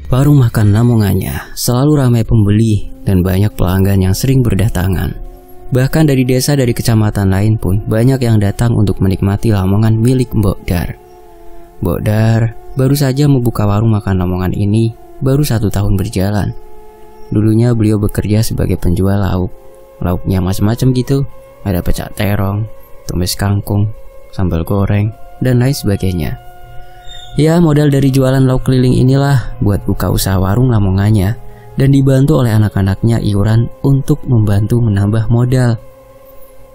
Warung makan Lamongannya selalu ramai pembeli dan banyak pelanggan yang sering berdatangan. Bahkan dari desa dari kecamatan lain pun banyak yang datang untuk menikmati Lamongan milik Mbok Dar. Mbok Dar baru saja membuka warung makan Lamongan ini baru 1 tahun berjalan. Dulunya beliau bekerja sebagai penjual lauk. Lauknya macam-macam gitu. Ada pecak terong, tumis kangkung, sambal goreng, dan lain sebagainya. Ya, modal dari jualan lauk keliling inilah buat buka usaha warung Lamongannya dan dibantu oleh anak-anaknya iuran untuk membantu menambah modal.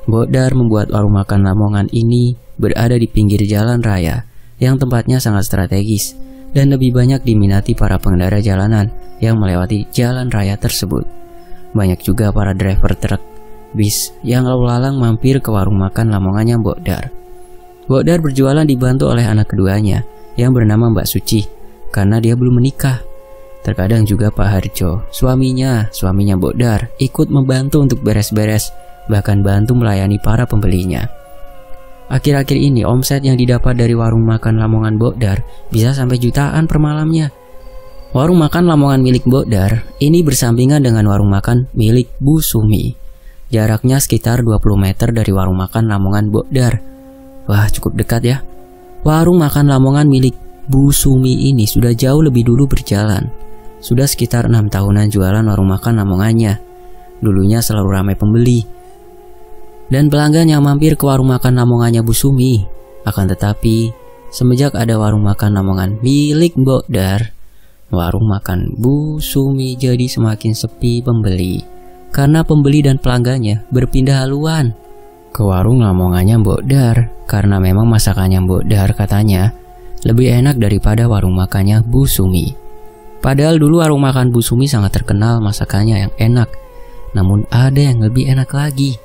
Mbok Dar membuat warung makan Lamongan ini berada di pinggir jalan raya yang tempatnya sangat strategis dan lebih banyak diminati para pengendara jalanan yang melewati jalan raya tersebut. Banyak juga para driver truk, bis yang lalu lalang mampir ke warung makan Lamongannya Mbok Dar. Mbok Dar berjualan dibantu oleh anak keduanya yang bernama Mbak Suci karena dia belum menikah. Terkadang juga Pak Harjo, suaminya Mbok Dar, ikut membantu untuk beres-beres, bahkan bantu melayani para pembelinya. Akhir-akhir ini omset yang didapat dari warung makan Lamongan Mbok Dar bisa sampai jutaan per malamnya. Warung makan Lamongan milik Mbok Dar ini bersampingan dengan warung makan milik Bu Sumi. Jaraknya sekitar 20 meter dari warung makan Lamongan Mbok Dar. Wah, cukup dekat ya. Warung makan Lamongan milik Bu Sumi ini sudah jauh lebih dulu berjalan. Sudah sekitar 6 tahunan jualan warung makan Lamongannya. Dulunya selalu ramai pembeli dan pelanggan yang mampir ke warung makan Lamongannya Bu Sumi. Akan tetapi, semenjak ada warung makan Lamongan milik Mbok Dar, warung makan Bu Sumi jadi semakin sepi pembeli karena pembeli dan pelanggannya berpindah haluan ke warung Lamongannya Mbok Dar karena memang masakannya Mbok Dar katanya lebih enak daripada warung makannya Bu Sumi. Padahal dulu warung makan Bu Sumi sangat terkenal masakannya yang enak, namun ada yang lebih enak lagi.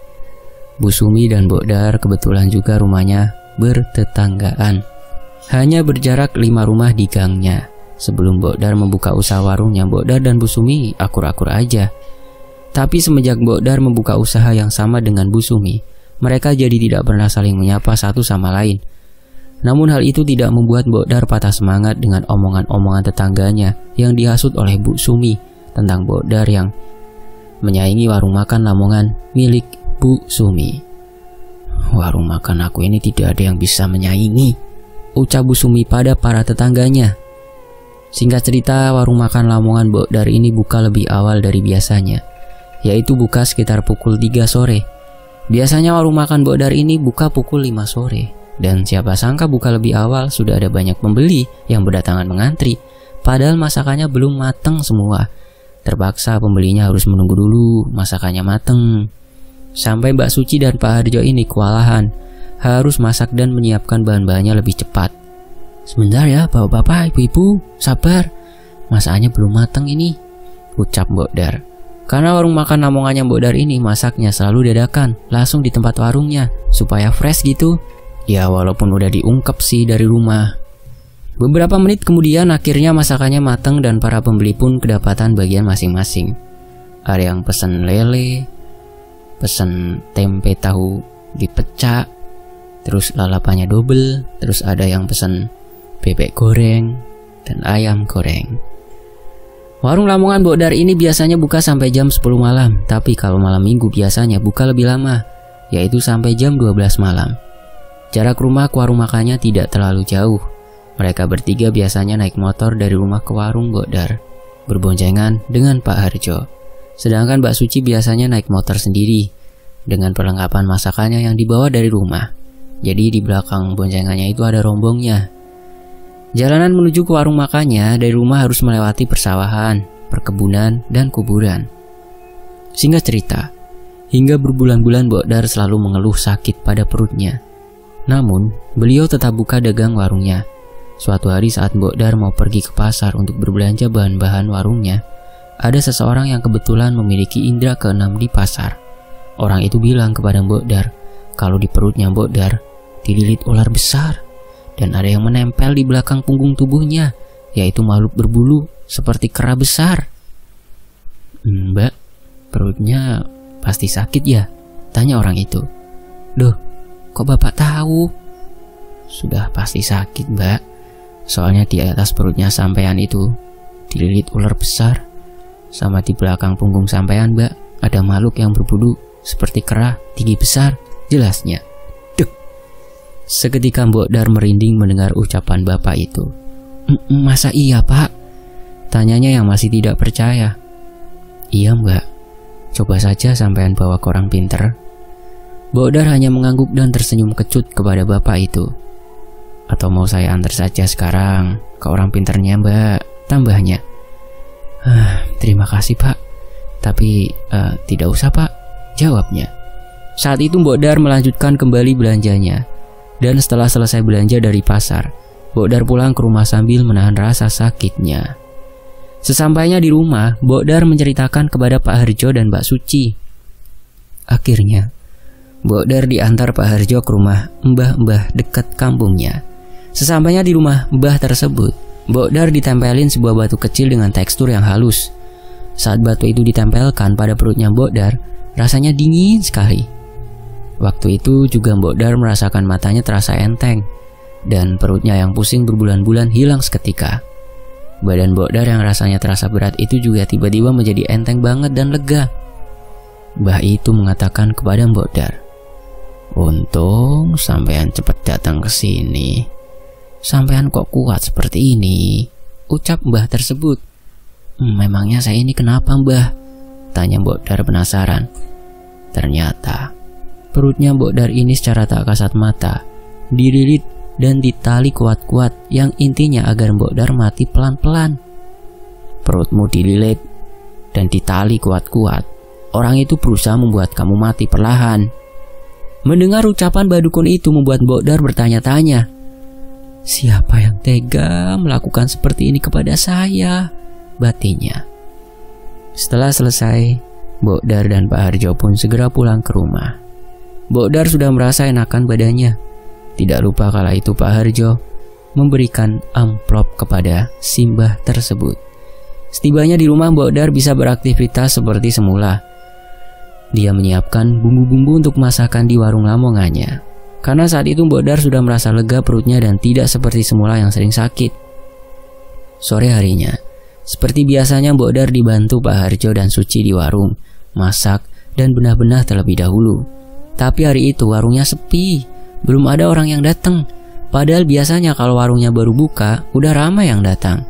Bu Sumi dan Mbok Dar kebetulan juga rumahnya bertetanggaan. Hanya berjarak 5 rumah di gangnya. Sebelum Mbok Dar membuka usaha warungnya, Mbok Dar dan Bu Sumi akur-akur aja. Tapi semenjak Mbok Dar membuka usaha yang sama dengan Bu Sumi, mereka jadi tidak pernah saling menyapa satu sama lain. Namun hal itu tidak membuat Mbok Dar patah semangat dengan omongan-omongan tetangganya yang dihasut oleh Bu Sumi tentang Mbok Dar yang menyaingi warung makan Lamongan milik Bu Sumi. Warung makan aku ini tidak ada yang bisa menyaingi, ucap Bu Sumi pada para tetangganya. Singkat cerita, warung makan Lamongan Mbok Dar ini buka lebih awal dari biasanya, yaitu buka sekitar pukul 3 sore. Biasanya warung makan Mbok Dar ini buka pukul 5 sore. Dan siapa sangka buka lebih awal sudah ada banyak pembeli yang berdatangan mengantri. Padahal masakannya belum mateng semua. Terpaksa pembelinya harus menunggu dulu masakannya mateng. Sampai Mbak Suci dan Pak Harjo ini kewalahan, harus masak dan menyiapkan bahan-bahannya lebih cepat. Sebentar ya bapak-bapak, ibu-ibu, sabar. Masakannya belum mateng ini, ucap Mbok Dar. Karena warung makan Lamongannya Mbok Dar ini masaknya selalu dadakan, langsung di tempat warungnya, supaya fresh gitu. Ya walaupun udah diungkep sih dari rumah. Beberapa menit kemudian akhirnya masakannya matang dan para pembeli pun kedapatan bagian masing-masing. Ada yang pesen lele, pesen tempe tahu dipecah, terus lalapannya double, terus ada yang pesen bebek goreng dan ayam goreng. Warung Lamongan Mbok Dar ini biasanya buka sampai jam 10 malam, tapi kalau malam minggu biasanya buka lebih lama, yaitu sampai jam 12 malam. Jarak rumah ke warung makannya tidak terlalu jauh. Mereka bertiga biasanya naik motor dari rumah ke warung Mbok Dar, berboncengan dengan Pak Harjo. Sedangkan Mbak Suci biasanya naik motor sendiri, dengan perlengkapan masakannya yang dibawa dari rumah. Jadi di belakang boncengannya itu ada rombongnya. Jalanan menuju ke warung makannya dari rumah harus melewati persawahan, perkebunan, dan kuburan. Singkat cerita, hingga berbulan-bulan Mbok Dar selalu mengeluh sakit pada perutnya. Namun, beliau tetap buka dagang warungnya. Suatu hari saat Mbok Dar mau pergi ke pasar untuk berbelanja bahan-bahan warungnya, ada seseorang yang kebetulan memiliki indera keenam di pasar. Orang itu bilang kepada Mbok Dar, kalau di perutnya Mbok Dar dililit ular besar, dan ada yang menempel di belakang punggung tubuhnya, yaitu makhluk berbulu seperti kera besar. Mbak, perutnya pasti sakit ya? Tanya orang itu. Duh, kok bapak tahu? Sudah pasti sakit, Mbak. Soalnya di atas perutnya sampean itu dililit ular besar. Sama di belakang punggung sampean, Mbak, ada makhluk yang berbulu seperti kera, tinggi besar, jelasnya. Dek. Seketika Mbok Dar merinding mendengar ucapan bapak itu. Masa iya, Pak? Tanyanya yang masih tidak percaya. Iya, Mbak. Coba saja sampean bawa ke orang pinter. Mbok Dar hanya mengangguk dan tersenyum kecut kepada bapak itu. Atau mau saya antar saja sekarang ke orang pinternya, Mbak, tambahnya. Terima kasih, Pak. Tapi tidak usah, Pak, jawabnya. Saat itu Mbok Dar melanjutkan kembali belanjanya. Dan setelah selesai belanja dari pasar, Mbok Dar pulang ke rumah sambil menahan rasa sakitnya. Sesampainya di rumah, Mbok Dar menceritakan kepada Pak Harjo dan Mbak Suci. Akhirnya, Mbok Dar diantar Pak Harjo ke rumah mbah-mbah dekat kampungnya. Sesampainya di rumah mbah tersebut, Mbok Dar ditempelin sebuah batu kecil dengan tekstur yang halus. Saat batu itu ditempelkan pada perutnya Mbok Dar, rasanya dingin sekali. Waktu itu juga Mbok Dar merasakan matanya terasa enteng, dan perutnya yang pusing berbulan-bulan hilang seketika. Badan Mbok Dar yang rasanya terasa berat itu juga tiba-tiba menjadi enteng banget dan lega. Mbah itu mengatakan kepada Mbok Dar, "Untung sampean cepat datang ke sini. Sampean kok kuat seperti ini?" ucap mbah tersebut. Memangnya saya ini kenapa, Mbah?" tanya Mbok Dar penasaran. Ternyata perutnya Mbok Dar ini secara tak kasat mata dililit dan ditali kuat-kuat, yang intinya agar Mbok Dar mati pelan-pelan. Perutmu dililit dan ditali kuat-kuat. Orang itu berusaha membuat kamu mati perlahan. Mendengar ucapan badukun itu membuat Mbok Dar bertanya-tanya. Siapa yang tega melakukan seperti ini kepada saya? Batinnya. Setelah selesai, Mbok Dar dan Pak Harjo pun segera pulang ke rumah. Mbok Dar sudah merasa enakan badannya. Tidak lupa kala itu Pak Harjo memberikan amplop kepada simbah tersebut. Setibanya di rumah, Mbok Dar bisa beraktivitas seperti semula. Dia menyiapkan bumbu-bumbu untuk masakan di warung lamongannya. Karena saat itu Mbok Dar sudah merasa lega perutnya dan tidak seperti semula yang sering sakit. Sore harinya, seperti biasanya Mbok Dar dibantu Pak Harjo dan Suci di warung, masak dan benah-benah terlebih dahulu. Tapi hari itu warungnya sepi. Belum ada orang yang datang. Padahal biasanya kalau warungnya baru buka, udah ramai yang datang.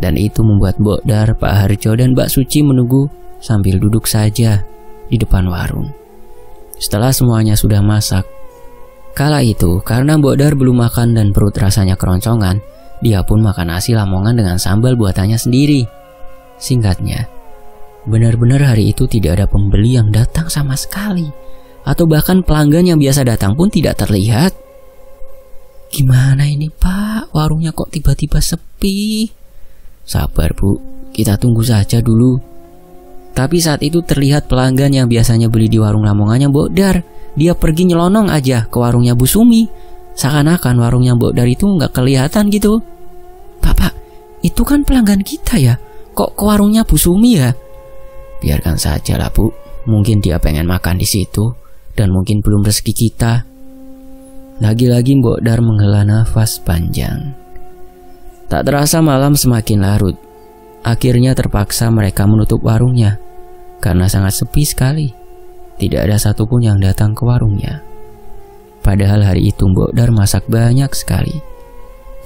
Dan itu membuat Mbok Dar, Pak Harjo, dan Mbak Suci menunggu sambil duduk saja di depan warung. Setelah semuanya sudah masak, kala itu karena Mbok Dar belum makan dan perut rasanya keroncongan, dia pun makan nasi lamongan dengan sambal buatannya sendiri. Singkatnya, benar-benar hari itu tidak ada pembeli yang datang sama sekali. Atau bahkan pelanggan yang biasa datang pun tidak terlihat. Gimana ini, Pak? Warungnya kok tiba-tiba sepi? Sabar, Bu. Kita tunggu saja dulu. Tapi saat itu terlihat pelanggan yang biasanya beli di warung lamongannya Mbok Dar. Dia pergi nyelonong aja ke warungnya Bu Sumi. Seakan-akan warungnya Mbok Dar itu nggak kelihatan gitu. Pak, itu kan pelanggan kita ya. Kok ke warungnya Bu Sumi ya? Biarkan saja lah, Bu. Mungkin dia pengen makan di situ. Dan mungkin belum rezeki kita. Lagi-lagi Mbok Dar menghela nafas panjang. Tak terasa malam semakin larut. Akhirnya terpaksa mereka menutup warungnya. Karena sangat sepi sekali. Tidak ada satupun yang datang ke warungnya. Padahal hari itu Mbok Dar masak banyak sekali.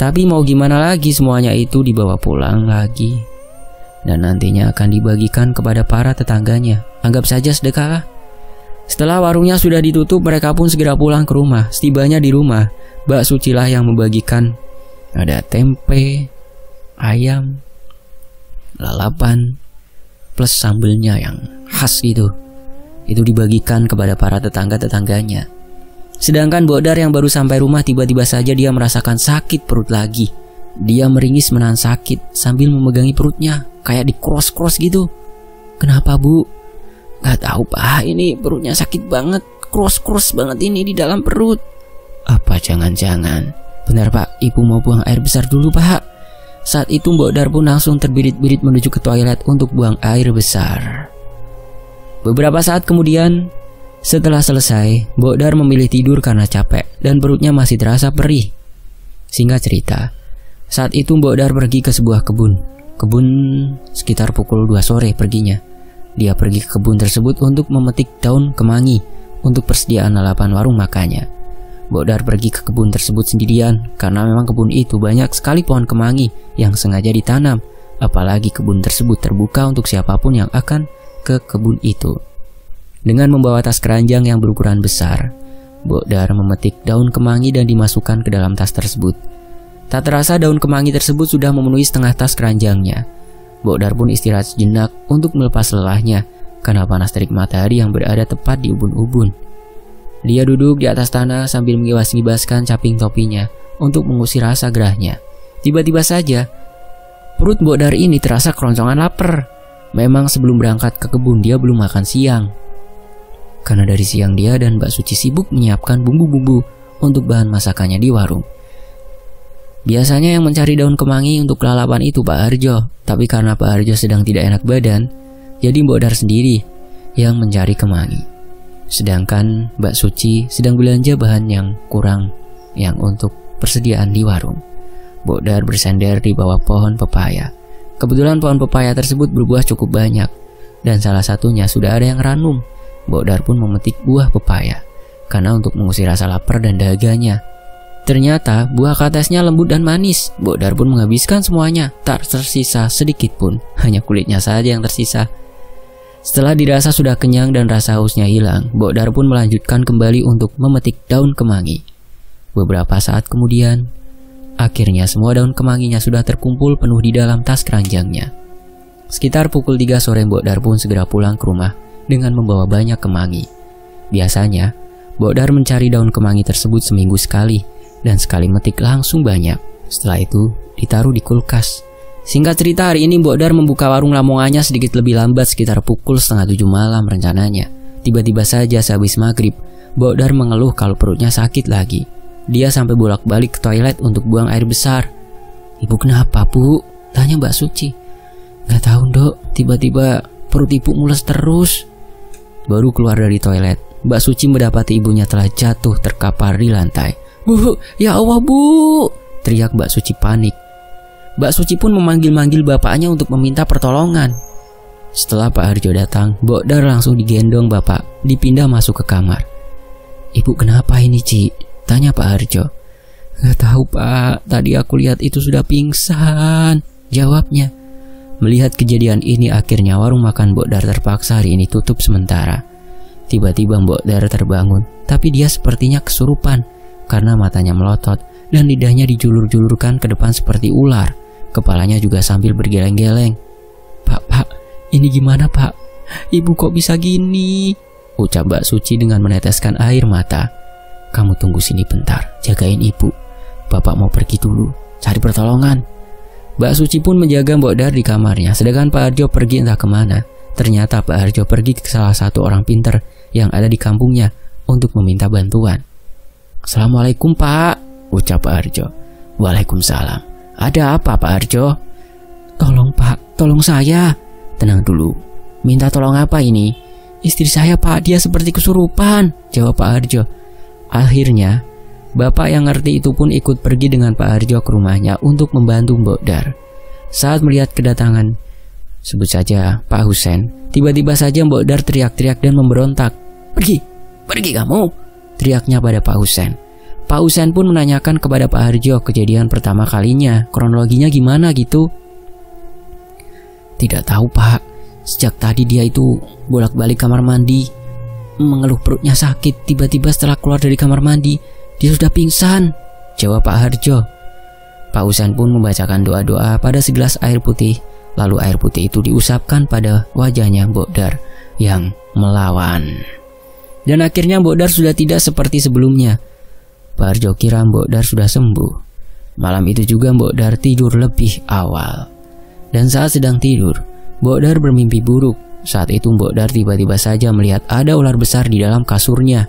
Tapi mau gimana lagi, semuanya itu dibawa pulang lagi. Dan nantinya akan dibagikan kepada para tetangganya. Anggap saja sedekah lah. Setelah warungnya sudah ditutup, mereka pun segera pulang ke rumah. Setibanya di rumah, Mbak Suci lah yang membagikan. Ada tempe, ayam, lalapan, plus sambelnya yang khas gitu. Itu dibagikan kepada para tetangga-tetangganya. Sedangkan Mbok Dar yang baru sampai rumah, tiba-tiba saja dia merasakan sakit perut lagi. Dia meringis menahan sakit sambil memegangi perutnya, kayak di-cross-cross gitu. Kenapa, Bu? Gak tahu, Pak, ini perutnya sakit banget. Cross-cross banget ini di dalam perut. Apa jangan-jangan benar, Pak, Ibu mau buang air besar dulu, Pak? Saat itu Mbok Dar pun langsung terbirit-birit menuju ke toilet untuk buang air besar. Beberapa saat kemudian, setelah selesai, Mbok Dar memilih tidur karena capek dan perutnya masih terasa perih. Singkat cerita, saat itu Mbok Dar pergi ke sebuah kebun. kebun sekitar pukul 2 sore perginya. Dia pergi ke kebun tersebut untuk memetik daun kemangi untuk persediaan lalapan warung makannya. Mbok Dar pergi ke kebun tersebut sendirian karena memang kebun itu banyak sekali pohon kemangi yang sengaja ditanam, apalagi kebun tersebut terbuka untuk siapapun yang akan ke kebun itu. Dengan membawa tas keranjang yang berukuran besar, Mbok Dar memetik daun kemangi dan dimasukkan ke dalam tas tersebut. Tak terasa daun kemangi tersebut sudah memenuhi setengah tas keranjangnya. Mbok Dar pun istirahat sejenak untuk melepas lelahnya karena panas terik matahari yang berada tepat di ubun-ubun. Dia duduk di atas tanah sambil mengibas-ngibaskan caping topinya untuk mengusir rasa gerahnya. Tiba-tiba saja, perut Mbok Dar ini terasa keroncongan lapar. Memang sebelum berangkat ke kebun dia belum makan siang. Karena dari siang dia dan Mbak Suci sibuk menyiapkan bumbu-bumbu untuk bahan masakannya di warung. Biasanya yang mencari daun kemangi untuk lalapan itu Pak Harjo, tapi karena Pak Harjo sedang tidak enak badan, jadi Mbok Dar sendiri yang mencari kemangi. Sedangkan Mbak Suci sedang belanja bahan yang kurang yang untuk persediaan di warung. Mbok Dar bersender di bawah pohon pepaya. Kebetulan pohon pepaya tersebut berbuah cukup banyak, dan salah satunya sudah ada yang ranum. Mbok Dar pun memetik buah pepaya, karena untuk mengusir rasa lapar dan dahaganya. Ternyata buah katesnya lembut dan manis. Mbok Dar pun menghabiskan semuanya, tak tersisa sedikit pun, hanya kulitnya saja yang tersisa. Setelah dirasa sudah kenyang dan rasa hausnya hilang, Mbok Dar pun melanjutkan kembali untuk memetik daun kemangi. Beberapa saat kemudian, akhirnya semua daun kemanginya sudah terkumpul penuh di dalam tas keranjangnya. Sekitar pukul 3 sore Mbok Dar pun segera pulang ke rumah dengan membawa banyak kemangi. Biasanya, Mbok Dar mencari daun kemangi tersebut seminggu sekali, dan sekali metik langsung banyak. Setelah itu ditaruh di kulkas. Singkat cerita, hari ini Mbok Dar membuka warung lamongannya sedikit lebih lambat, sekitar pukul 6:30 malam rencananya. Tiba-tiba saja sehabis maghrib, Mbok Dar mengeluh kalau perutnya sakit lagi. Dia sampai bolak-balik ke toilet untuk buang air besar. "Ibu kenapa, Bu?" tanya Mbak Suci. "Gak tahu, Dok, tiba-tiba perut ibu mules terus." Baru keluar dari toilet, Mbak Suci mendapati ibunya telah jatuh terkapar di lantai. "Bu, ya Allah, Bu!" teriak Mbak Suci panik. Mbak Suci pun memanggil-manggil bapaknya untuk meminta pertolongan. Setelah Pak Harjo datang, Mbok Dar langsung digendong bapak, dipindah masuk ke kamar. "Ibu kenapa ini, Ci?" tanya Pak Harjo. "Gak tahu, Pak, tadi aku lihat itu sudah pingsan," jawabnya. Melihat kejadian ini, akhirnya warung makan Mbok Dar terpaksa hari ini tutup sementara. Tiba-tiba Mbok Dar terbangun, tapi dia sepertinya kesurupan karena matanya melotot dan lidahnya dijulur-julurkan ke depan seperti ular. Kepalanya juga sambil bergeleng-geleng. Pak, ini gimana, Pak? Ibu kok bisa gini?" ucap Mbak Suci dengan meneteskan air mata. "Kamu tunggu sini bentar, jagain ibu. Bapak mau pergi dulu, cari pertolongan." Mbak Suci pun menjaga Mbok Dar di kamarnya, sedangkan Pak Harjo pergi entah kemana. Ternyata Pak Harjo pergi ke salah satu orang pinter yang ada di kampungnya untuk meminta bantuan. "Assalamualaikum, Pak," ucap Pak Harjo. "Waalaikumsalam. Ada apa, Pak Harjo?" "Tolong, Pak, tolong saya." "Tenang dulu. Minta tolong apa ini?" "Istri saya, Pak, dia seperti kesurupan," jawab Pak Harjo. Akhirnya, bapak yang ngerti itu pun ikut pergi dengan Pak Harjo ke rumahnya untuk membantu Mbok Dar. Saat melihat kedatangan, sebut saja Pak Husen, tiba-tiba saja Mbok Dar teriak-teriak dan memberontak. Pergi kamu!" teriaknya pada Pak Husen. Pak Husen pun menanyakan kepada Pak Harjo kejadian pertama kalinya, kronologinya gimana gitu. "Tidak tahu, Pak. Sejak tadi dia itu bolak-balik kamar mandi, mengeluh perutnya sakit. Tiba-tiba setelah keluar dari kamar mandi, dia sudah pingsan," jawab Pak Harjo. Pak Husen pun membacakan doa-doa pada segelas air putih, lalu air putih itu diusapkan pada wajahnya Mbok Dar yang melawan. Dan akhirnya Mbok Dar sudah tidak seperti sebelumnya. Pak Harjo kira Mbok Dar sudah sembuh. Malam itu juga Mbok Dar tidur lebih awal. Dan saat sedang tidur, Mbok Dar bermimpi buruk. Saat itu Mbok Dar tiba-tiba saja melihat ada ular besar di dalam kasurnya.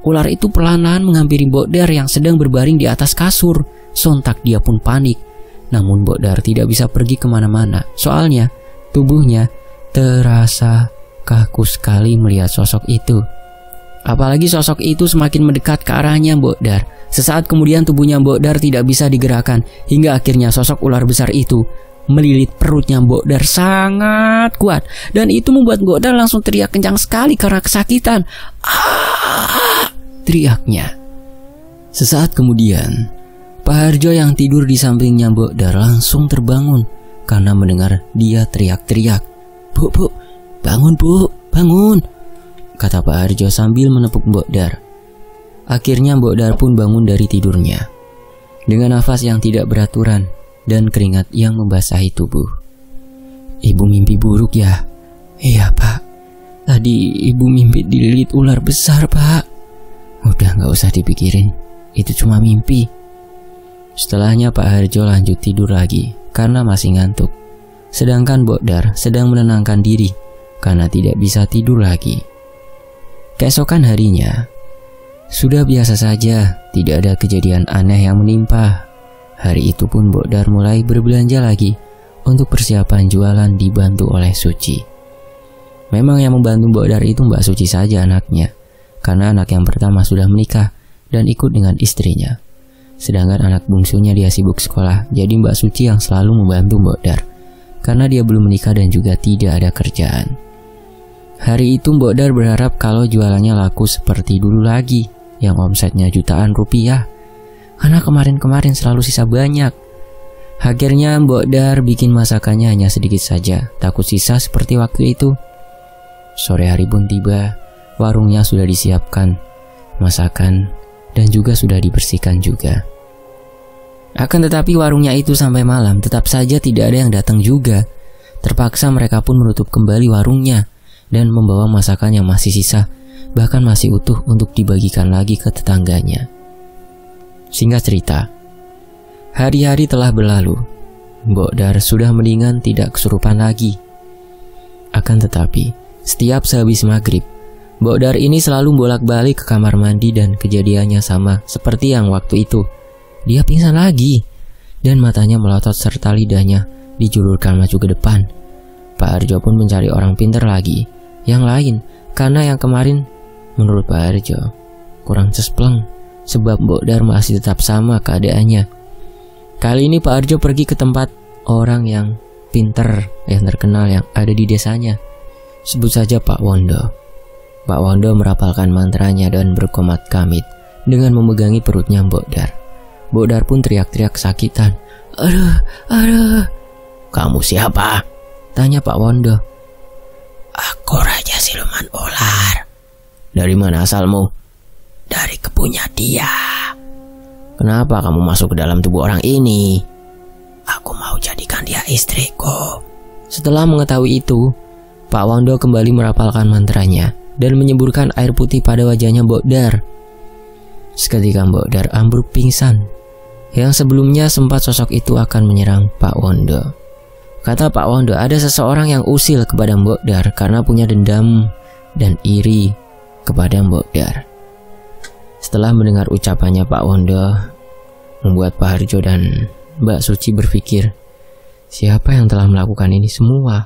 Ular itu perlahan-lahan menghampiri Mbok Dar yang sedang berbaring di atas kasur. Sontak dia pun panik. Namun Mbok Dar tidak bisa pergi kemana-mana. Soalnya tubuhnya terasa kaku sekali melihat sosok itu. Apalagi sosok itu semakin mendekat ke arahnya Mbok Dar. Sesaat kemudian tubuhnya Mbok Dar tidak bisa digerakkan, hingga akhirnya sosok ular besar itu melilit perutnya Mbok Dar sangat kuat, dan itu membuat Mbok Dar langsung teriak kencang sekali karena kesakitan. "Ah!" teriaknya. Sesaat kemudian, Pak Harjo yang tidur di sampingnya Mbok Dar langsung terbangun karena mendengar dia teriak-teriak. Bu, bangun Bu, bangun," kata Pak Harjo sambil menepuk Mbok Dar. Akhirnya Mbok Dar pun bangun dari tidurnya dengan nafas yang tidak beraturan dan keringat yang membasahi tubuh. "Ibu mimpi buruk ya?" "Iya Pak, tadi ibu mimpi dililit ular besar Pak." "Udah gak usah dipikirin, itu cuma mimpi." Setelahnya Pak Harjo lanjut tidur lagi karena masih ngantuk, sedangkan Mbok Dar sedang menenangkan diri karena tidak bisa tidur lagi. Keesokan harinya, sudah biasa saja, tidak ada kejadian aneh yang menimpa. Hari itu pun Mbok Dar mulai berbelanja lagi untuk persiapan jualan dibantu oleh Suci. Memang yang membantu Mbok Dar itu Mbak Suci saja anaknya, karena anak yang pertama sudah menikah dan ikut dengan istrinya. Sedangkan anak bungsunya dia sibuk sekolah, jadi Mbak Suci yang selalu membantu Mbok Dar, karena dia belum menikah dan juga tidak ada kerjaan. Hari itu Mbok Dar berharap kalau jualannya laku seperti dulu lagi, yang omsetnya jutaan rupiah, karena kemarin-kemarin selalu sisa banyak. Akhirnya Mbok Dar bikin masakannya hanya sedikit saja, takut sisa seperti waktu itu. Sore hari pun tiba, warungnya sudah disiapkan masakan dan juga sudah dibersihkan juga. Akan tetapi warungnya itu sampai malam tetap saja tidak ada yang datang juga. Terpaksa mereka pun menutup kembali warungnya dan membawa masakan yang masih sisa, bahkan masih utuh untuk dibagikan lagi ke tetangganya. Singkat cerita, hari-hari telah berlalu. Mbok Dar sudah mendingan tidak kesurupan lagi. Akan tetapi, setiap sehabis maghrib, Mbok Dar ini selalu bolak-balik ke kamar mandi dan kejadiannya sama seperti yang waktu itu. Dia pingsan lagi dan matanya melotot serta lidahnya dijulurkan maju ke depan. Pak Harjo pun mencari orang pintar lagi, yang lain, karena yang kemarin menurut Pak Harjo kurang cespleng, sebab Mbok Dar masih tetap sama keadaannya. Kali ini Pak Harjo pergi ke tempat orang yang pinter, yang terkenal yang ada di desanya. Sebut saja Pak Wondo. Pak Wondo merapalkan mantranya dan berkomat kamit dengan memegangi perutnya Mbok Dar. Mbok Dar pun teriak-teriak kesakitan. Aduh. "Kamu siapa?" tanya Pak Wondo. "Aku Raja Siluman Ular." "Dari mana asalmu?" "Dari kebunnya dia." "Kenapa kamu masuk ke dalam tubuh orang ini?" "Aku mau jadikan dia istriku." Setelah mengetahui itu, Pak Wondo kembali merapalkan mantranya dan menyemburkan air putih pada wajahnya Mbok Dar. Seketika Mbok Dar ambruk pingsan. Yang sebelumnya sempat sosok itu akan menyerang Pak Wondo. Kata Pak Wondo, ada seseorang yang usil kepada Mbok Dar karena punya dendam dan iri kepada Mbok Dar. Setelah mendengar ucapannya Pak Wondo, membuat Pak Harjo dan Mbak Suci berpikir, siapa yang telah melakukan ini semua?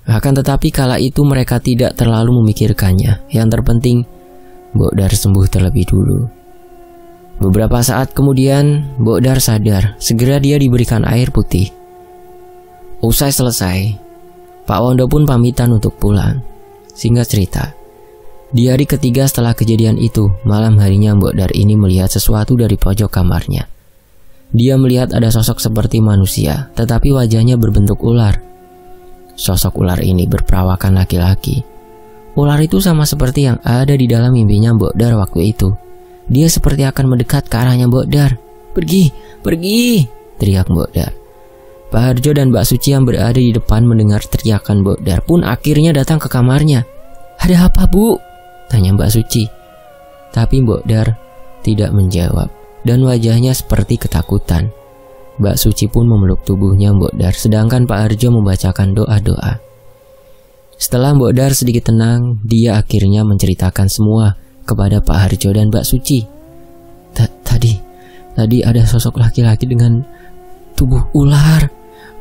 Akan tetapi kala itu mereka tidak terlalu memikirkannya. Yang terpenting, Mbok Dar sembuh terlebih dulu. Beberapa saat kemudian, Mbok Dar sadar. Segera dia diberikan air putih. Usai selesai, Pak Wondo pun pamitan untuk pulang. Singkat cerita, di hari ketiga setelah kejadian itu, malam harinya Mbok Dar ini melihat sesuatu dari pojok kamarnya. Dia melihat ada sosok seperti manusia, tetapi wajahnya berbentuk ular. Sosok ular ini berperawakan laki-laki. Ular itu sama seperti yang ada di dalam mimpinya Mbok Dar waktu itu. Dia seperti akan mendekat ke arahnya Mbok Dar. Pergi, teriak Mbok Dar. Pak Harjo dan Mbak Suci yang berada di depan mendengar teriakan Mbok Dar pun akhirnya datang ke kamarnya. Ada apa, Bu? Tanya Mbak Suci. Tapi Mbok Dar tidak menjawab dan wajahnya seperti ketakutan. Mbak Suci pun memeluk tubuhnya Mbok Dar, sedangkan Pak Harjo membacakan doa-doa. Setelah Mbok Dar sedikit tenang, dia akhirnya menceritakan semua kepada Pak Harjo dan Mbak Suci. Tadi ada sosok laki-laki dengan tubuh ular,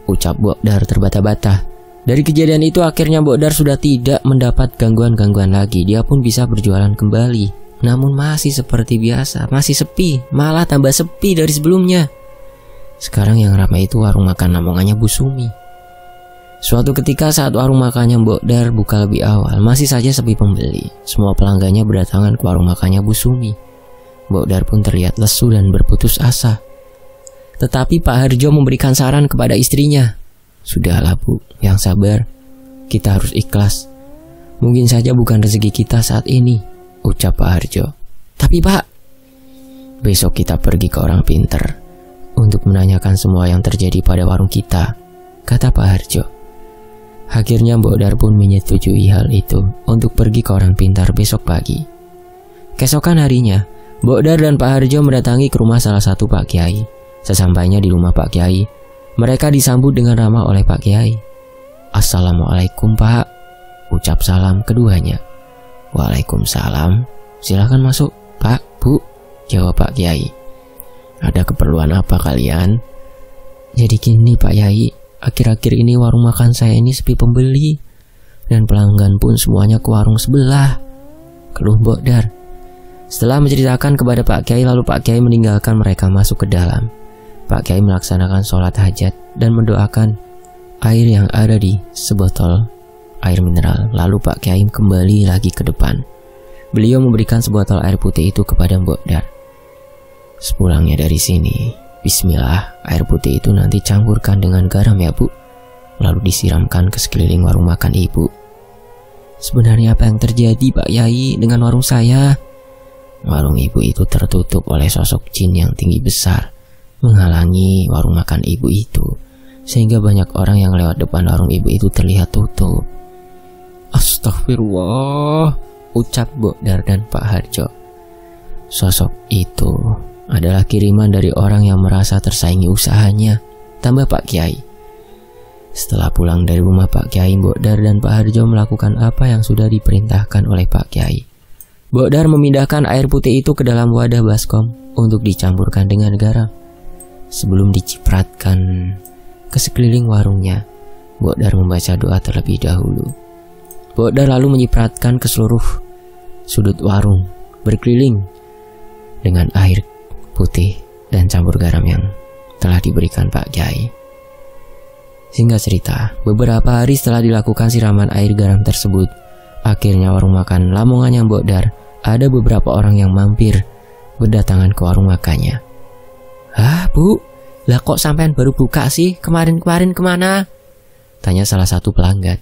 ucap Mbok Dar terbata-bata. Dari kejadian itu akhirnya Mbok Dar sudah tidak mendapat gangguan-gangguan lagi. Dia pun bisa berjualan kembali. Namun masih seperti biasa, masih sepi, malah tambah sepi dari sebelumnya. Sekarang yang ramai itu warung makan Lamongannya Bu Sumi. Suatu ketika saat warung makannya Mbok Dar buka lebih awal, masih saja sepi pembeli. Semua pelanggannya berdatangan ke warung makannya Bu Sumi. Mbok Dar pun terlihat lesu dan berputus asa. Tetapi Pak Harjo memberikan saran kepada istrinya. "Sudahlah Bu, yang sabar. Kita harus ikhlas. Mungkin saja bukan rezeki kita saat ini," ucap Pak Harjo. "Tapi Pak, besok kita pergi ke orang pinter untuk menanyakan semua yang terjadi pada warung kita," kata Pak Harjo. Akhirnya Mbok Dar pun menyetujui hal itu untuk pergi ke orang pintar besok pagi. Keesokan harinya, Mbok Dar dan Pak Harjo mendatangi ke rumah salah satu Pak Kiai. Sesampainya di rumah Pak Kiai, mereka disambut dengan ramah oleh Pak Kiai. "Assalamualaikum Pak," ucap salam keduanya. "Waalaikumsalam, silakan masuk Pak, Bu," jawab Pak Kiai. "Ada keperluan apa kalian?" "Jadi gini Pak Yai, akhir-akhir ini warung makan saya ini sepi pembeli, dan pelanggan pun semuanya ke warung sebelah," keluh Mbok Dar. Setelah menceritakan kepada Pak Kiai, lalu Pak Kiai meninggalkan mereka masuk ke dalam. Pak Kiai melaksanakan sholat hajat dan mendoakan air yang ada di sebotol air mineral. Lalu Pak Kiai kembali lagi ke depan. Beliau memberikan sebotol air putih itu kepada Mbok Dar. "Sepulangnya dari sini, bismillah, air putih itu nanti campurkan dengan garam ya Bu, lalu disiramkan ke sekeliling warung makan Ibu." "Sebenarnya apa yang terjadi Pak Yai dengan warung saya?" "Warung Ibu itu tertutup oleh sosok jin yang tinggi besar, menghalangi warung makan Ibu itu, sehingga banyak orang yang lewat depan warung Ibu itu terlihat tutup." "Astagfirullah," ucap Mbok Dar dan Pak Harjo. "Sosok itu adalah kiriman dari orang yang merasa tersaingi usahanya," tambah Pak Kiai. Setelah pulang dari rumah Pak Kiai, Mbok Dar dan Pak Harjo melakukan apa yang sudah diperintahkan oleh Pak Kiai. Mbok Dar memindahkan air putih itu ke dalam wadah baskom untuk dicampurkan dengan garam. Sebelum dicipratkan ke sekeliling warungnya, Mbok Dar membaca doa terlebih dahulu. Mbok Dar lalu menyipratkan ke seluruh sudut warung berkeliling dengan air putih dan campur garam yang telah diberikan Pak Kiai. Singkat cerita, beberapa hari setelah dilakukan siraman air garam tersebut, akhirnya warung makan Lamongannya Mbok Dar, ada beberapa orang yang mampir berdatangan ke warung makannya. "Hah Bu, lah kok sampean baru buka sih? Kemarin-kemarin kemana?" tanya salah satu pelanggan.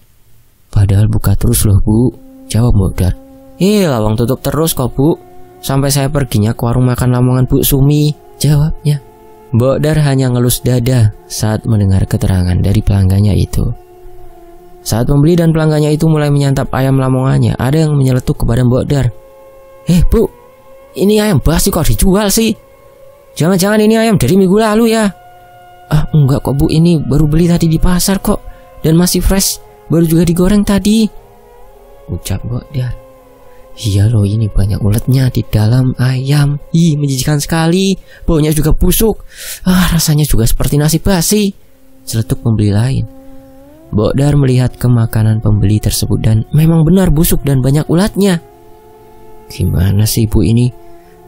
"Padahal buka terus loh Bu," jawab Mbok Dar. "Lawang tutup terus kok Bu, sampai saya perginya ke warung makan Lamongan Bu Sumi," jawabnya. Mbok Dar hanya ngelus dada saat mendengar keterangan dari pelanggannya itu. Saat pembeli dan pelanggannya itu mulai menyantap ayam Lamongannya, ada yang menyeletuk kepada Mbok Dar. Bu, ini ayam basi kok dijual sih? Jangan-jangan ini ayam dari minggu lalu ya?" "Enggak kok Bu, ini baru beli tadi di pasar kok, dan masih fresh, baru juga digoreng tadi," ucap Mbok Dar. "Iya loh, ini banyak uletnya di dalam ayam. Menjijikan sekali, baunya juga busuk. Rasanya juga seperti nasi basi," celetuk pembeli lain. Mbok Dar melihat ke makanan pembeli tersebut dan memang benar busuk dan banyak ulatnya. "Gimana sih Ibu ini?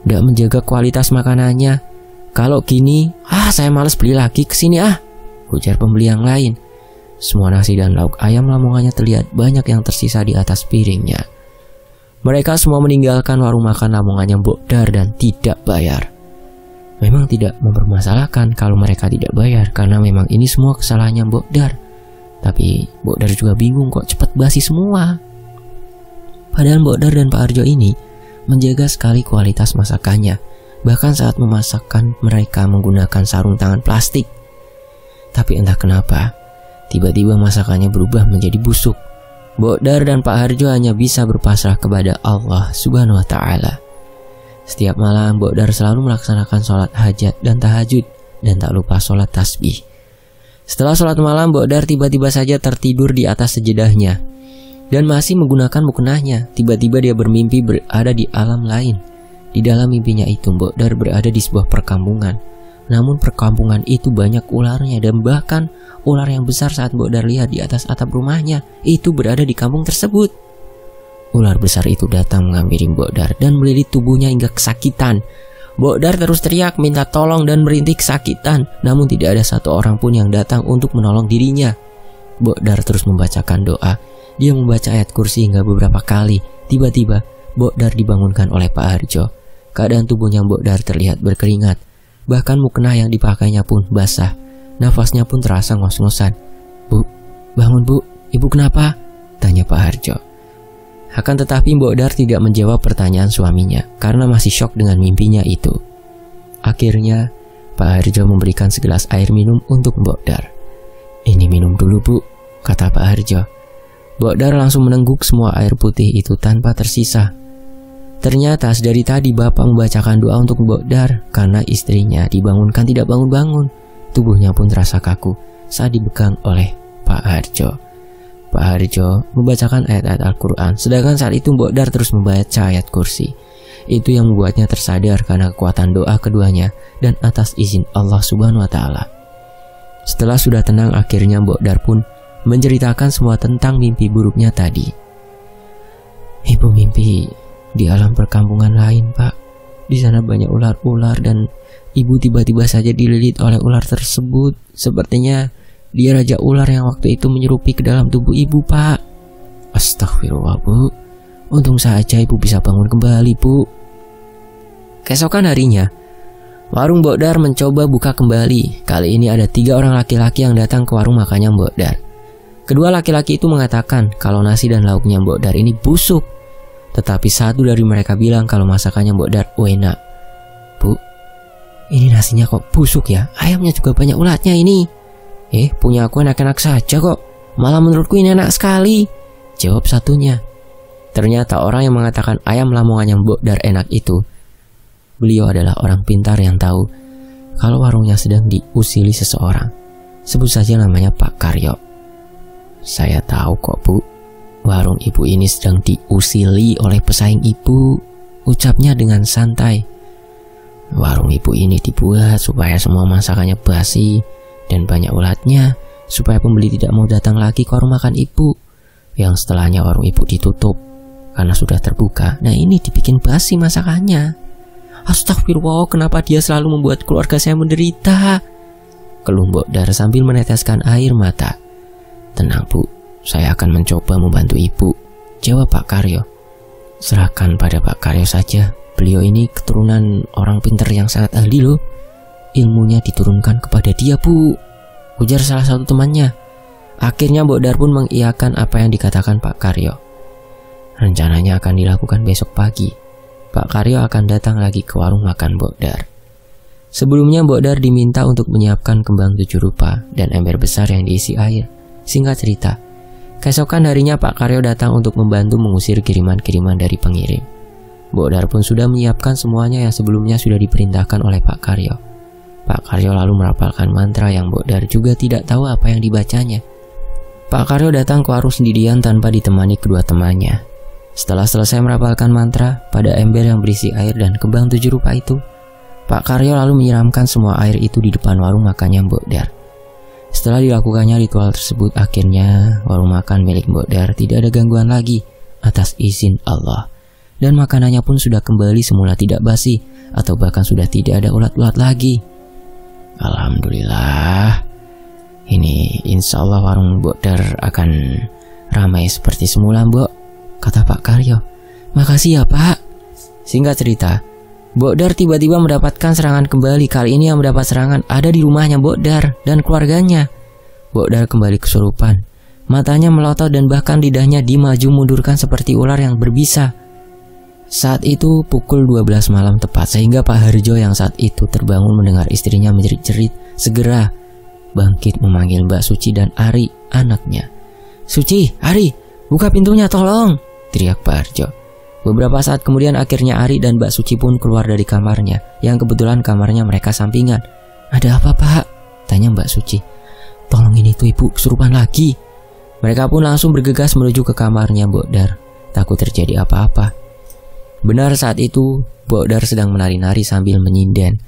Nggak menjaga kualitas makanannya. Kalau gini, saya males beli lagi kesini ujar pembeli yang lain. Semua nasi dan lauk ayam Lamongannya terlihat banyak yang tersisa di atas piringnya. Mereka semua meninggalkan warung makan Lamongannya Mbok Dar dan tidak bayar. Memang tidak mempermasalahkan kalau mereka tidak bayar, karena memang ini semua kesalahannya Mbok Dar. Tapi Mbok Dar juga bingung kok cepat basi semua. Padahal Mbok Dar dan Pak Harjo ini menjaga sekali kualitas masakannya. Bahkan saat memasakkan mereka menggunakan sarung tangan plastik. Tapi entah kenapa, tiba-tiba masakannya berubah menjadi busuk. Mbok Dar dan Pak Harjo hanya bisa berpasrah kepada Allah Subhanahu wa Ta'ala. Setiap malam Mbok Dar selalu melaksanakan sholat hajat dan tahajud, dan tak lupa sholat tasbih. Setelah sholat malam, Mbok Dar tiba-tiba saja tertidur di atas sejadahnya dan masih menggunakan mukenahnya. Tiba-tiba dia bermimpi berada di alam lain. Di dalam mimpinya itu, Mbok Dar berada di sebuah perkampungan. Namun perkampungan itu banyak ularnya, dan bahkan ular yang besar saat Mbok Dar lihat di atas atap rumahnya itu berada di kampung tersebut. Ular besar itu datang menghampiri Mbok Dar dan melilit tubuhnya hingga kesakitan. Mbok Dar terus teriak minta tolong dan merintih kesakitan, namun tidak ada satu orang pun yang datang untuk menolong dirinya. Mbok Dar terus membacakan doa. Dia membaca ayat kursi hingga beberapa kali. Tiba-tiba Mbok Dar dibangunkan oleh Pak Harjo. Keadaan tubuhnya Mbok Dar terlihat berkeringat. Bahkan mukena yang dipakainya pun basah. Nafasnya pun terasa ngos-ngosan. "Bu, bangun bu, ibu kenapa?" tanya Pak Harjo. Akan tetapi Mbok Dar tidak menjawab pertanyaan suaminya karena masih syok dengan mimpinya itu. Akhirnya Pak Harjo memberikan segelas air minum untuk Mbok Dar. "Ini minum dulu bu," kata Pak Harjo. Mbok Dar langsung menengguk semua air putih itu tanpa tersisa. Ternyata dari tadi bapak membacakan doa untuk Mbok Dar karena istrinya dibangunkan tidak bangun-bangun. Tubuhnya pun terasa kaku saat dipegang oleh Pak Harjo. Pak Harjo membacakan ayat-ayat Al-Quran, sedangkan saat itu Mbok Dar terus membaca ayat kursi. Itu yang membuatnya tersadar karena kekuatan doa keduanya dan atas izin Allah Subhanahu wa Ta'ala. Setelah sudah tenang, akhirnya Mbok Dar pun menceritakan semua tentang mimpi buruknya tadi. "Ibu mimpi di alam perkampungan lain, Pak. Di sana banyak ular-ular dan ibu tiba-tiba saja dililit oleh ular tersebut. Sepertinya dia raja ular yang waktu itu menyerupi ke dalam tubuh ibu, Pak." "Astagfirullah, Bu. Untung saja ibu bisa bangun kembali, Bu." Keesokan harinya, warung Mbok Dar mencoba buka kembali. Kali ini ada 3 orang laki-laki yang datang ke warung makannya Mbok Dar. Kedua laki-laki itu mengatakan kalau nasi dan lauknya Mbok Dar ini busuk. Tetapi satu dari mereka bilang kalau masakannya Mbok Dar enak. "Bu, ini nasinya kok busuk ya? Ayamnya juga banyak ulatnya ini." Punya aku enak-enak saja kok. Malah menurutku ini enak sekali," jawab satunya. Ternyata orang yang mengatakan ayam lamongan yang Mbok Dar enak itu, beliau adalah orang pintar yang tahu kalau warungnya sedang diusili seseorang. Sebut saja namanya Pak Karyo. "Saya tahu kok, Bu. Warung ibu ini sedang diusili oleh pesaing ibu," ucapnya dengan santai. "Warung ibu ini dibuat supaya semua masakannya basi dan banyak ulatnya, supaya pembeli tidak mau datang lagi ke warung makan ibu. Yang setelahnya warung ibu ditutup karena sudah terbuka. Nah ini dibikin basi masakannya. Astagfirullah, kenapa dia selalu membuat keluarga saya menderita?" keluh Mbok Dar sambil meneteskan air mata. "Tenang Bu, saya akan mencoba membantu ibu," jawab Pak Karyo. "Serahkan pada Pak Karyo saja. Beliau ini keturunan orang pintar yang sangat ahli loh. Ilmunya diturunkan kepada dia, Bu," ujar salah satu temannya. Akhirnya Mbok Dar pun mengiyakan apa yang dikatakan Pak Karyo. Rencananya akan dilakukan besok pagi. Pak Karyo akan datang lagi ke warung makan Mbok Dar. Sebelumnya Mbok Dar diminta untuk menyiapkan kembang 7 rupa dan ember besar yang diisi air. Singkat cerita, keesokan harinya Pak Karyo datang untuk membantu mengusir kiriman-kiriman dari pengirim. Mbok Dar pun sudah menyiapkan semuanya yang sebelumnya sudah diperintahkan oleh Pak Karyo. Pak Karyo lalu merapalkan mantra yang Mbok Dar juga tidak tahu apa yang dibacanya. Pak Karyo datang ke warung sendirian tanpa ditemani kedua temannya. Setelah selesai merapalkan mantra pada ember yang berisi air dan kembang 7 rupa itu, Pak Karyo lalu menyiramkan semua air itu di depan warung makannya Mbok Dar. Setelah dilakukannya ritual tersebut, akhirnya warung makan milik Mbok Dar tidak ada gangguan lagi atas izin Allah. Dan makanannya pun sudah kembali semula tidak basi atau bahkan sudah tidak ada ulat-ulat lagi. Alhamdulillah, ini insya Allah warung Mbok Dar akan ramai seperti semula, Mbok, kata Pak Karyo. Makasih ya Pak. Singkat cerita, Mbok Dar tiba-tiba mendapatkan serangan kembali. Kali ini yang mendapat serangan ada di rumahnya Mbok Dar dan keluarganya. Mbok Dar kembali kesurupan. Matanya melotot dan bahkan lidahnya dimaju mundurkan seperti ular yang berbisa. Saat itu pukul 12 malam tepat, sehingga Pak Harjo yang saat itu terbangun mendengar istrinya menjerit-jerit segera bangkit memanggil Mbak Suci dan Ari, anaknya. "Suci, Ari, buka pintunya tolong!" teriak Pak Harjo. Beberapa saat kemudian akhirnya Ari dan Mbak Suci pun keluar dari kamarnya, yang kebetulan kamarnya mereka sampingan. "Ada apa Pak?" tanya Mbak Suci. "Tolong ini tuh ibu kesurupan lagi." Mereka pun langsung bergegas menuju ke kamarnya Mbok Dar, takut terjadi apa-apa. Benar saat itu Mbok Dar sedang menari-nari sambil menyinden.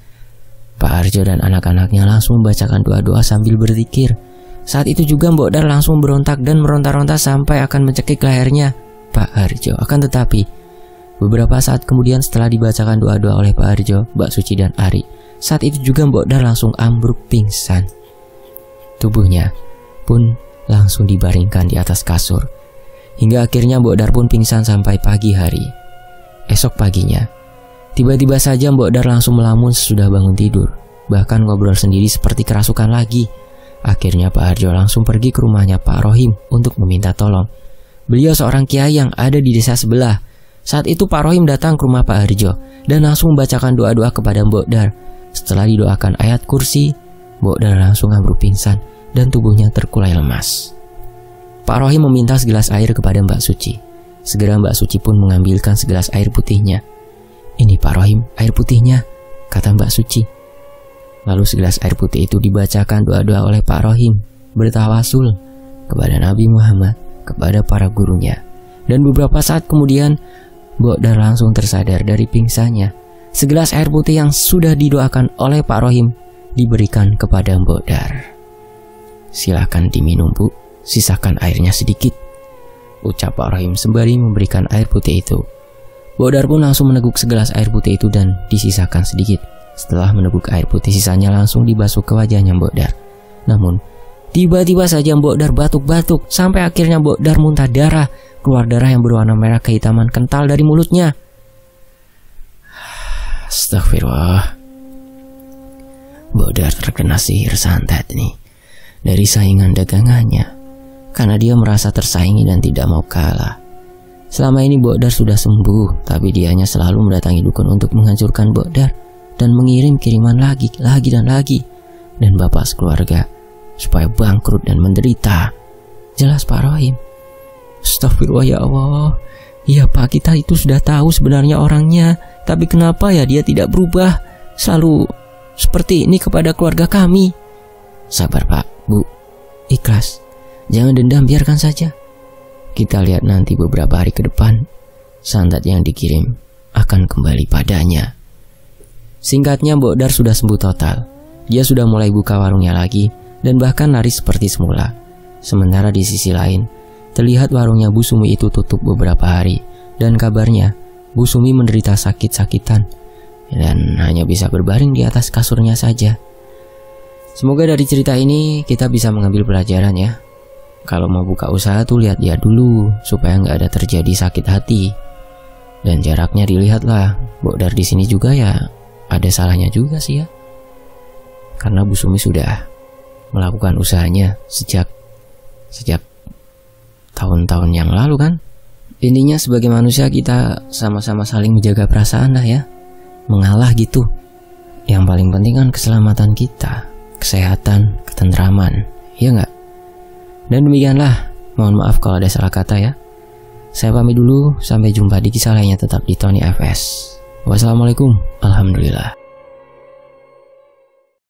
Pak Harjo dan anak-anaknya langsung membacakan doa-doa sambil berzikir. Saat itu juga Mbok Dar langsung berontak dan meronta-ronta sampai akan mencekik lehernya Pak Harjo. Akan tetapi Beberapa saat kemudian setelah dibacakan doa-doa oleh Pak Harjo, Mbak Suci dan Ari, saat itu juga Mbok Dar langsung ambruk pingsan. Tubuhnya pun langsung dibaringkan di atas kasur. Hingga akhirnya Mbok Dar pun pingsan sampai pagi hari. Esok paginya, tiba-tiba saja Mbok Dar langsung melamun sesudah bangun tidur. Bahkan ngobrol sendiri seperti kerasukan lagi. Akhirnya Pak Harjo langsung pergi ke rumahnya Pak Rohim untuk meminta tolong. Beliau seorang kiai yang ada di desa sebelah. Saat itu Pak Rohim datang ke rumah Pak Harjo dan langsung membacakan doa-doa kepada Mbok Dar. Setelah didoakan ayat kursi, Mbok Dar langsung ambruk pingsan dan tubuhnya terkulai lemas. Pak Rohim meminta segelas air kepada Mbak Suci. Segera Mbak Suci pun mengambilkan segelas air putihnya. "Ini Pak Rohim, air putihnya," kata Mbak Suci. Lalu segelas air putih itu dibacakan doa-doa oleh Pak Rohim, bertawasul kepada Nabi Muhammad, kepada para gurunya. Dan beberapa saat kemudian Mbok Dar langsung tersadar dari pingsannya. Segelas air putih yang sudah didoakan oleh Pak Rohim diberikan kepada Mbok Dar. "Silakan diminum, Bu, sisakan airnya sedikit," ucap Pak Rohim sembari memberikan air putih itu. Mbok Dar pun langsung meneguk segelas air putih itu dan disisakan sedikit. Setelah meneguk air putih, sisanya langsung dibasuh ke wajahnya Mbok Dar. Namun tiba-tiba saja Mbok Dar batuk-batuk sampai akhirnya Mbok Dar muntah darah. Keluar darah yang berwarna merah kehitaman kental dari mulutnya. Astagfirullah. Mbok Dar terkena sihir santet nih dari saingan dagangannya, karena dia merasa tersaingi dan tidak mau kalah. Selama ini Mbok Dar sudah sembuh, tapi dianya selalu mendatangi dukun untuk menghancurkan Mbok Dar dan mengirim kiriman lagi dan bapak sekeluarga supaya bangkrut dan menderita. Jelas Pak Rohim. Astagfirullah, ya Allah. Iya Pak, kita itu sudah tahu sebenarnya orangnya, tapi kenapa ya dia tidak berubah, selalu seperti ini kepada keluarga kami. Sabar Pak, Bu, ikhlas, jangan dendam, biarkan saja. Kita lihat nanti beberapa hari ke depan, santet yang dikirim akan kembali padanya. Singkatnya Mbok Dar sudah sembuh total. Dia sudah mulai buka warungnya lagi dan bahkan laris seperti semula. Sementara di sisi lain, terlihat warungnya Bu Sumi itu tutup beberapa hari, dan kabarnya Bu Sumi menderita sakit-sakitan dan hanya bisa berbaring di atas kasurnya saja. Semoga dari cerita ini kita bisa mengambil pelajaran ya. Kalau mau buka usaha tuh lihat dia dulu supaya nggak ada terjadi sakit hati. Dan jaraknya dilihatlah. Mbok Dar di sini juga ya ada salahnya juga sih ya. Karena Bu Sumi sudah melakukan usahanya sejak tahun-tahun yang lalu kan. Intinya sebagai manusia kita sama-sama saling menjaga perasaan lah ya. Mengalah gitu. Yang paling penting kan keselamatan kita, kesehatan, ketentraman, ya nggak? Dan demikianlah, mohon maaf kalau ada salah kata ya. Saya pamit dulu, sampai jumpa di kisah lainnya tetap di Tony FS. Wassalamualaikum, alhamdulillah.